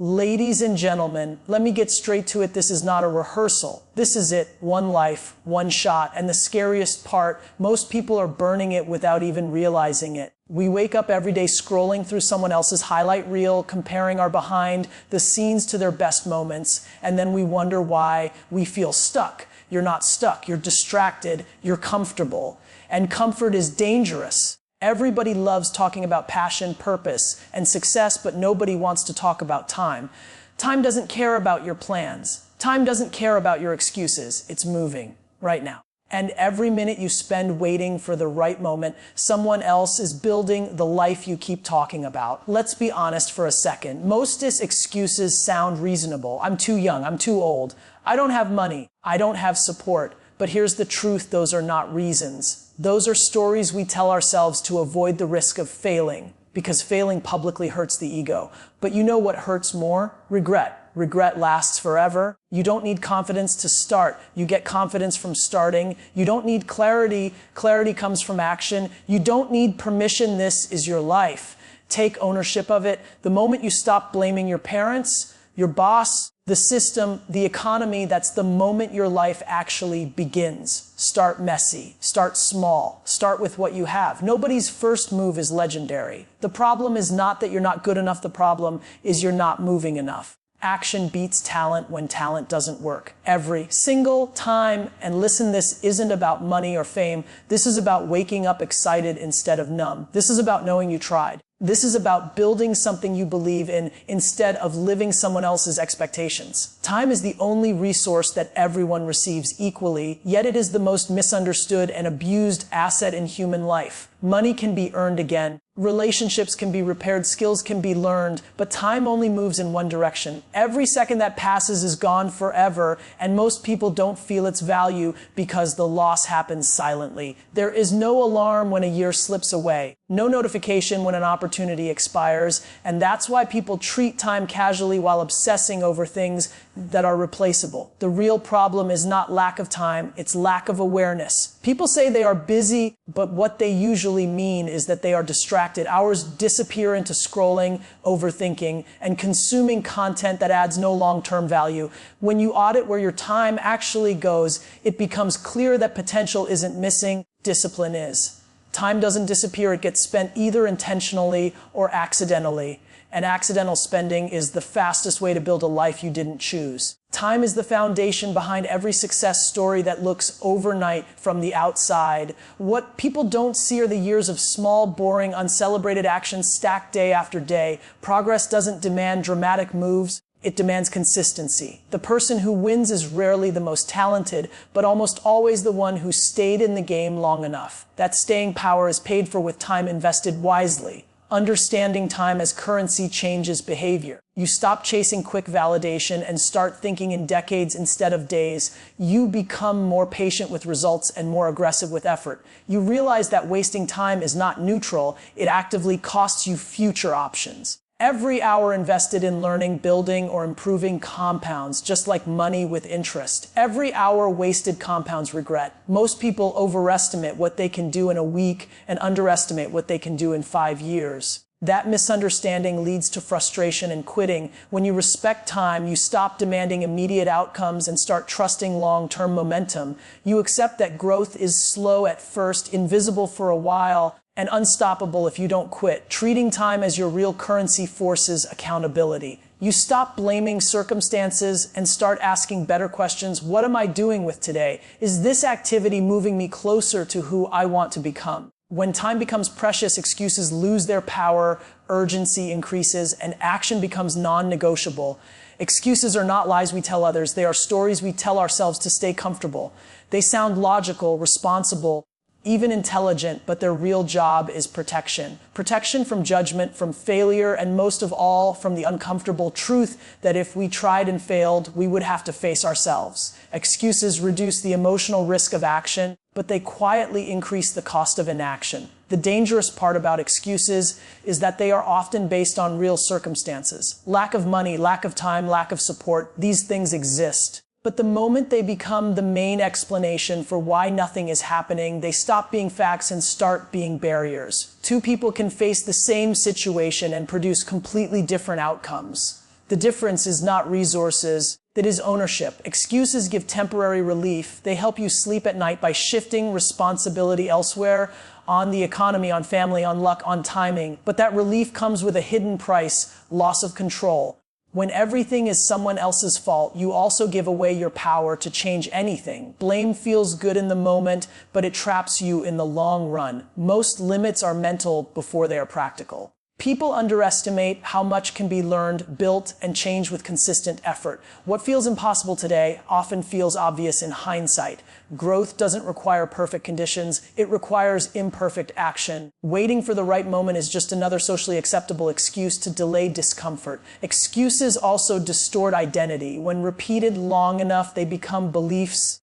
Ladies and gentlemen, let me get straight to it. This is not a rehearsal. This is it. One life, one shot. And the scariest part, most people are burning it without even realizing it. We wake up every day scrolling through someone else's highlight reel, comparing our behind the scenes to their best moments, and then we wonder why we feel stuck. You're not stuck. You're distracted. You're comfortable. And comfort is dangerous. Everybody loves talking about passion, purpose, and success, but nobody wants to talk about time. Time doesn't care about your plans. Time doesn't care about your excuses. It's moving right now. And every minute you spend waiting for the right moment, someone else is building the life you keep talking about. Let's be honest for a second. Most excuses sound reasonable. I'm too young. I'm too old. I don't have money. I don't have support. But here's the truth. Those are not reasons. Those are stories we tell ourselves to avoid the risk of failing, because failing publicly hurts the ego. But you know what hurts more? Regret. Regret lasts forever. You don't need confidence to start. You get confidence from starting. You don't need clarity. Clarity comes from action. You don't need permission. This is your life. Take ownership of it. The moment you stop blaming your parents, your boss, the system, the economy, that's the moment your life actually begins. Start messy. Start small. Start with what you have. Nobody's first move is legendary. The problem is not that you're not good enough. The problem is you're not moving enough. Action beats talent when talent doesn't work. Every single time. And listen, this isn't about money or fame. This is about waking up excited instead of numb. This is about knowing you tried. This is about building something you believe in instead of living someone else's expectations. Time is the only resource that everyone receives equally, yet it is the most misunderstood and abused asset in human life. Money can be earned again. Relationships can be repaired. Skills can be learned. But time only moves in one direction. Every second that passes is gone forever, and most people don't feel its value because the loss happens silently. There is no alarm when a year slips away. No notification when an opportunity expires, and that's why people treat time casually while obsessing over things that are replaceable. The real problem is not lack of time, it's lack of awareness. People say they are busy, but what they usually mean is that they are distracted. Hours disappear into scrolling, overthinking, and consuming content that adds no long-term value. When you audit where your time actually goes, it becomes clear that potential isn't missing, discipline is. Time doesn't disappear, it gets spent either intentionally or accidentally. And accidental spending is the fastest way to build a life you didn't choose. Time is the foundation behind every success story that looks overnight from the outside. What people don't see are the years of small, boring, uncelebrated actions stacked day after day. Progress doesn't demand dramatic moves. It demands consistency. The person who wins is rarely the most talented, but almost always the one who stayed in the game long enough. That staying power is paid for with time invested wisely. Understanding time as currency changes behavior. You stop chasing quick validation and start thinking in decades instead of days. You become more patient with results and more aggressive with effort. You realize that wasting time is not neutral. It actively costs you future options. Every hour invested in learning, building, or improving compounds, just like money with interest. Every hour wasted compounds regret. Most people overestimate what they can do in a week and underestimate what they can do in 5 years. That misunderstanding leads to frustration and quitting. When you respect time, you stop demanding immediate outcomes and start trusting long-term momentum. You accept that growth is slow at first, invisible for a while, and unstoppable if you don't quit. Treating time as your real currency forces accountability. You stop blaming circumstances and start asking better questions. What am I doing with today? Is this activity moving me closer to who I want to become? When time becomes precious, excuses lose their power, urgency increases, and action becomes non-negotiable. Excuses are not lies we tell others. They are stories we tell ourselves to stay comfortable. They sound logical, responsible, even intelligent, but their real job is protection. Protection from judgment, from failure, and most of all, from the uncomfortable truth that if we tried and failed, we would have to face ourselves. Excuses reduce the emotional risk of action, but they quietly increase the cost of inaction. The dangerous part about excuses is that they are often based on real circumstances. Lack of money, lack of time, lack of support, these things exist. But the moment they become the main explanation for why nothing is happening, they stop being facts and start being barriers. Two people can face the same situation and produce completely different outcomes. The difference is not resources, it is ownership. Excuses give temporary relief. They help you sleep at night by shifting responsibility elsewhere, on the economy, on family, on luck, on timing. But that relief comes with a hidden price, loss of control. When everything is someone else's fault, you also give away your power to change anything. Blame feels good in the moment, but it traps you in the long run. Most limits are mental before they are practical. People underestimate how much can be learned, built, and changed with consistent effort. What feels impossible today often feels obvious in hindsight. Growth doesn't require perfect conditions, it requires imperfect action. Waiting for the right moment is just another socially acceptable excuse to delay discomfort. Excuses also distort identity. When repeated long enough, they become beliefs.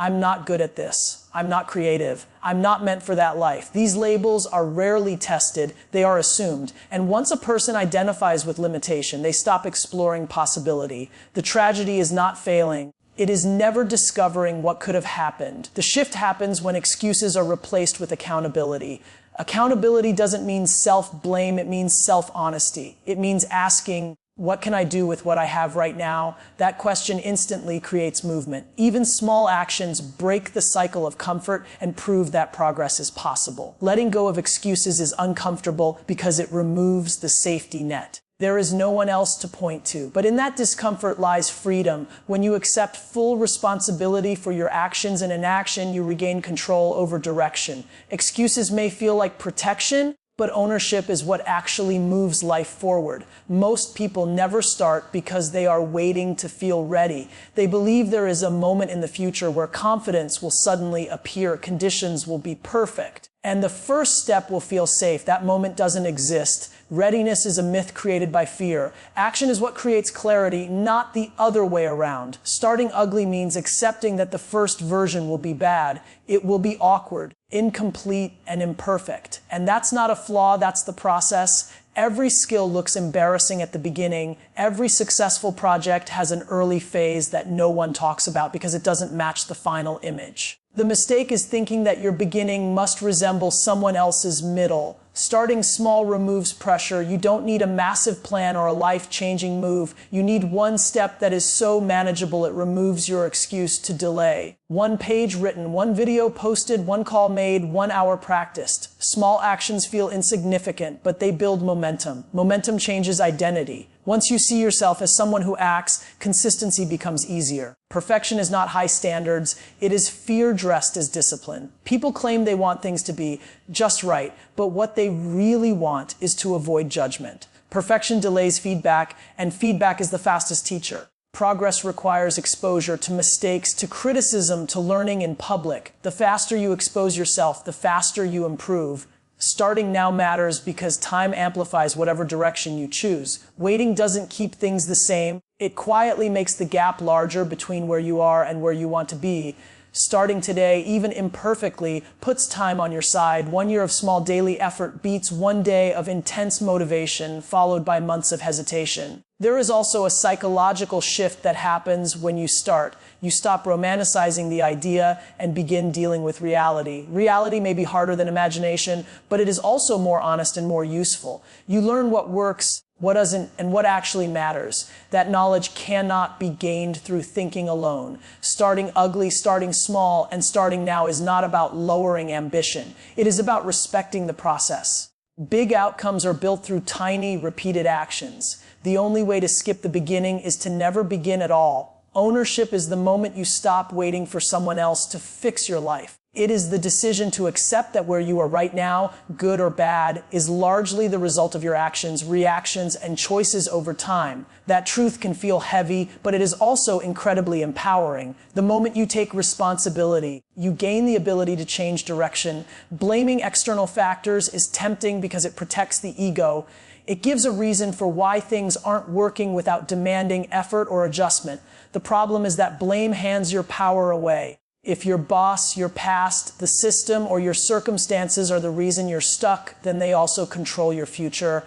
I'm not good at this. I'm not creative. I'm not meant for that life. These labels are rarely tested. They are assumed. And once a person identifies with limitation, they stop exploring possibility. The tragedy is not failing. It is never discovering what could have happened. The shift happens when excuses are replaced with accountability. Accountability doesn't mean self-blame. It means self-honesty. It means asking, what can I do with what I have right now? That question instantly creates movement. Even small actions break the cycle of comfort and prove that progress is possible. Letting go of excuses is uncomfortable because it removes the safety net. There is no one else to point to. But in that discomfort lies freedom. When you accept full responsibility for your actions and inaction, you regain control over direction. Excuses may feel like protection, but ownership is what actually moves life forward. Most people never start because they are waiting to feel ready. They believe there is a moment in the future where confidence will suddenly appear, conditions will be perfect, and the first step will feel safe. That moment doesn't exist. Readiness is a myth created by fear. Action is what creates clarity, not the other way around. Starting ugly means accepting that the first version will be bad. It will be awkward, incomplete, and imperfect. And that's not a flaw, that's the process. Every skill looks embarrassing at the beginning. Every successful project has an early phase that no one talks about because it doesn't match the final image. The mistake is thinking that your beginning must resemble someone else's middle. Starting small removes pressure. You don't need a massive plan or a life-changing move. You need one step that is so manageable it removes your excuse to delay. One page written, one video posted, one call made, 1 hour practiced. Small actions feel insignificant, but they build momentum. Momentum changes identity. Once you see yourself as someone who acts, consistency becomes easier. Perfection is not high standards. It is fear dressed as discipline. People claim they want things to be just right, but what they really want is to avoid judgment. Perfection delays feedback, and feedback is the fastest teacher. Progress requires exposure to mistakes, to criticism, to learning in public. The faster you expose yourself, the faster you improve. Starting now matters because time amplifies whatever direction you choose. Waiting doesn't keep things the same. It quietly makes the gap larger between where you are and where you want to be. Starting today, even imperfectly, puts time on your side. 1 year of small daily effort beats 1 day of intense motivation, followed by months of hesitation. There is also a psychological shift that happens when you start. You stop romanticizing the idea and begin dealing with reality. Reality may be harder than imagination, but it is also more honest and more useful. You learn what works, what doesn't, and what actually matters. That knowledge cannot be gained through thinking alone. Starting ugly, starting small, and starting now is not about lowering ambition. It is about respecting the process. Big outcomes are built through tiny, repeated actions. The only way to skip the beginning is to never begin at all. Ownership is the moment you stop waiting for someone else to fix your life. It is the decision to accept that where you are right now, good or bad, is largely the result of your actions, reactions, and choices over time. That truth can feel heavy, but it is also incredibly empowering. The moment you take responsibility, you gain the ability to change direction. Blaming external factors is tempting because it protects the ego. It gives a reason for why things aren't working without demanding effort or adjustment. The problem is that blame hands your power away. If your boss, your past, the system, or your circumstances are the reason you're stuck, then they also control your future.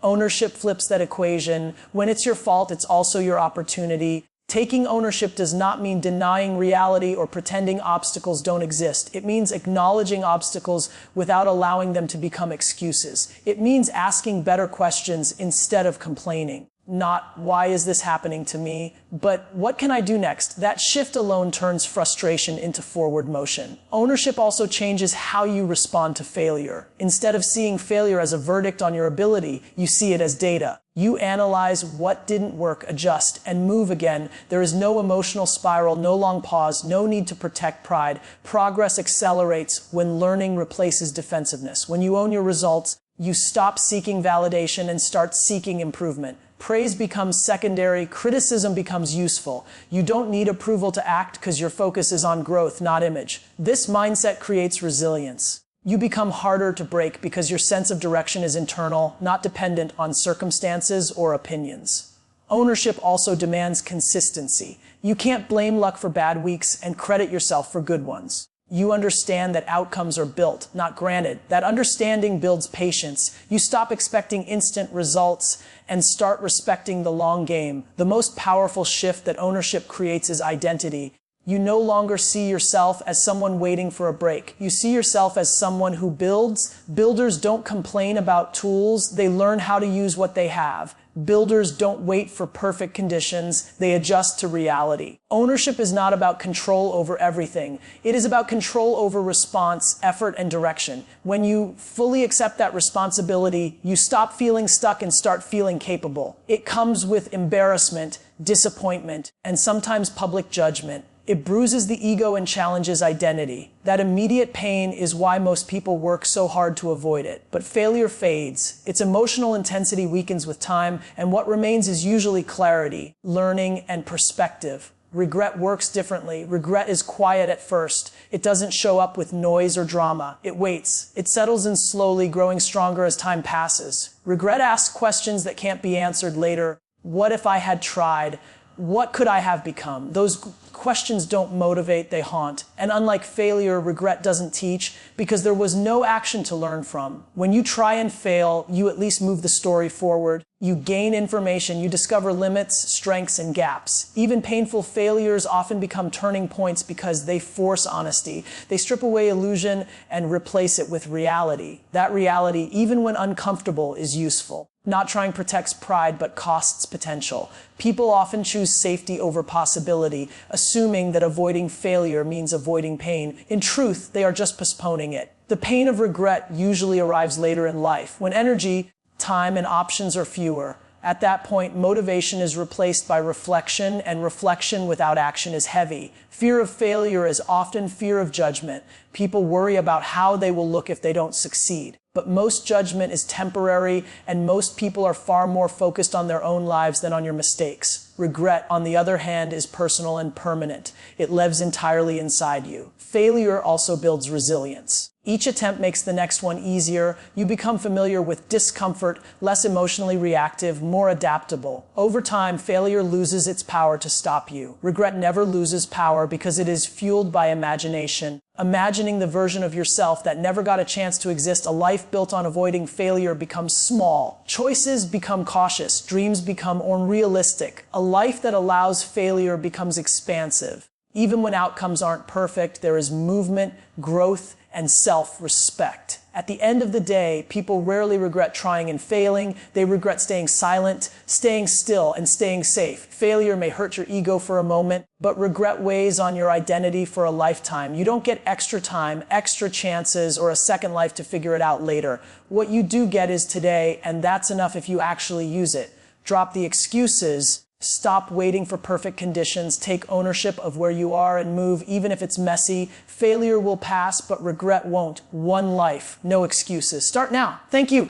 Ownership flips that equation. When it's your fault, it's also your opportunity. Taking ownership does not mean denying reality or pretending obstacles don't exist. It means acknowledging obstacles without allowing them to become excuses. It means asking better questions instead of complaining. Not, why is this happening to me? But what can I do next? That shift alone turns frustration into forward motion. Ownership also changes how you respond to failure. Instead of seeing failure as a verdict on your ability, you see it as data. You analyze what didn't work, adjust, and move again. There is no emotional spiral, no long pause, no need to protect pride. Progress accelerates when learning replaces defensiveness. When you own your results, you stop seeking validation and start seeking improvement. Praise becomes secondary, criticism becomes useful. You don't need approval to act because your focus is on growth, not image. This mindset creates resilience. You become harder to break because your sense of direction is internal, not dependent on circumstances or opinions. Ownership also demands consistency. You can't blame luck for bad weeks and credit yourself for good ones. You understand that outcomes are built, not granted. That understanding builds patience. You stop expecting instant results and start respecting the long game. The most powerful shift that ownership creates is identity. You no longer see yourself as someone waiting for a break. You see yourself as someone who builds. Builders don't complain about tools. They learn how to use what they have. Builders don't wait for perfect conditions. They adjust to reality. Ownership is not about control over everything. It is about control over response, effort, and direction. When you fully accept that responsibility, you stop feeling stuck and start feeling capable. It comes with embarrassment, disappointment, and sometimes public judgment. It bruises the ego and challenges identity. That immediate pain is why most people work so hard to avoid it. But failure fades. Its emotional intensity weakens with time, and what remains is usually clarity, learning, and perspective. Regret works differently. Regret is quiet at first. It doesn't show up with noise or drama. It waits. It settles in slowly, growing stronger as time passes. Regret asks questions that can't be answered later. What if I had tried? What could I have become? Those questions don't motivate, they haunt. And unlike failure, regret doesn't teach because there was no action to learn from. When you try and fail, you at least move the story forward. You gain information, you discover limits, strengths, and gaps. Even painful failures often become turning points because they force honesty. They strip away illusion and replace it with reality. That reality, even when uncomfortable, is useful. Not trying protects pride, but costs potential. People often choose safety over possibility, assuming that avoiding failure means avoiding pain. In truth, they are just postponing it. The pain of regret usually arrives later in life, when energy, time, and options are fewer. At that point, motivation is replaced by reflection, and reflection without action is heavy. Fear of failure is often fear of judgment. People worry about how they will look if they don't succeed. But most judgment is temporary, and most people are far more focused on their own lives than on your mistakes. Regret, on the other hand, is personal and permanent. It lives entirely inside you. Failure also builds resilience. Each attempt makes the next one easier. You become familiar with discomfort, less emotionally reactive, more adaptable. Over time, failure loses its power to stop you. Regret never loses power because it is fueled by imagination. Imagining the version of yourself that never got a chance to exist, a life built on avoiding failure becomes small. Choices become cautious. Dreams become unrealistic. A life that allows failure becomes expansive. Even when outcomes aren't perfect, there is movement, growth, and self-respect. At the end of the day, people rarely regret trying and failing. They regret staying silent, staying still, and staying safe. Failure may hurt your ego for a moment, but regret weighs on your identity for a lifetime. You don't get extra time, extra chances, or a second life to figure it out later. What you do get is today, and that's enough if you actually use it. Drop the excuses. Stop waiting for perfect conditions. Take ownership of where you are and move, even if it's messy. Failure will pass, but regret won't. One life, no excuses. Start now. Thank you.